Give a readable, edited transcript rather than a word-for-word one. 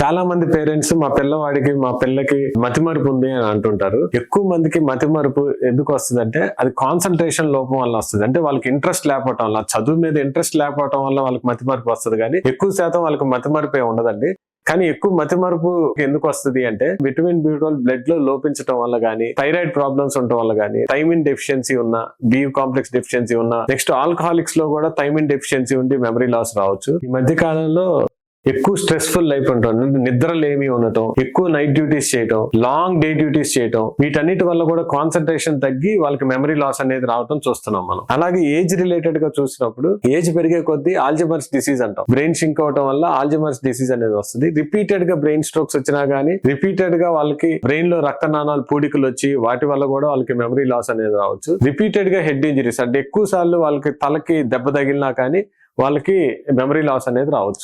చాలా మంది పేరెంట్స్ మా పిల్లకి మతిమరుపు ఉంది అని అంటుంటారు. ఎక్కువ మందికి మతిమరుపు ఎందుకు వస్తుంది అంటే అది కాన్సన్ట్రేషన్ లోపం వల్ల వస్తుంది. అంటే వాళ్ళకి ఇంట్రెస్ట్ లేకపోవటం వల్ల, చదువు మీద ఇంట్రెస్ట్ లేకపోవటం వల్ల వాళ్ళకి మతిమరుపు వస్తుంది. కానీ ఎక్కువ శాతం వాళ్ళకి మతిమరుపే ఉండదండి. కానీ ఎక్కువ మతిమరుపు ఎందుకు వస్తుంది అంటే విటమిన్ B12 బ్లడ్ లో లోపించడం వల్ల గానీ, థైరాయిడ్ ప్రాబ్లమ్స్ ఉండటం వల్ల గానీ, థైమిన్ డెఫిషియన్సీ ఉన్న, బి కాంప్లెక్స్ డెఫిషియన్సీ ఉన్న, నెక్స్ట్ ఆల్కహాలిక్స్ లో కూడా థైమిన్ డెఫిషియన్సీ ఉండి మెమరీ లాస్ రావచ్చు. ఈ మధ్య కాలంలో ఎక్కువ స్ట్రెస్ఫుల్ లైఫ్ ఉంటుంది, నిద్రలేమి ఉండటం, ఎక్కువ నైట్ డ్యూటీస్ చేయటం, లాంగ్ డే డ్యూటీస్ చేయటం, వీటన్నిటి వల్ల కూడా కాన్సన్ట్రేషన్ తగ్గి వాళ్ళకి మెమరీ లాస్ అనేది రావడం చూస్తున్నాం మనం. అలాగే ఏజ్ రిలేటెడ్ గా చూసినప్పుడు ఏజ్ పెరిగే కొద్దీ ఆల్జీమర్స్ డిసీజ్ అంటాం. బ్రెయిన్ షింక్ అవటం వల్ల ఆల్జీమర్స్ డిసీజ్ అనేది వస్తుంది. రిపీటెడ్ గా బ్రెయిన్ స్ట్రోక్స్ వచ్చినా గానీ, రిపీటెడ్ గా వాళ్ళకి బ్రెయిన్ లో రక్తనాళాలు పూడికలు వచ్చి వాటి వల్ల కూడా వాళ్ళకి మెమరీ లాస్ అనేది రావచ్చు. రిపీటెడ్ గా హెడ్ ఇంజరీస్ అంటే ఎక్కువ సార్లు వాళ్ళకి తలకి దెబ్బ తగిలినా కానీ వాళ్ళకి మెమరీ లాస్ అనేది రావచ్చు.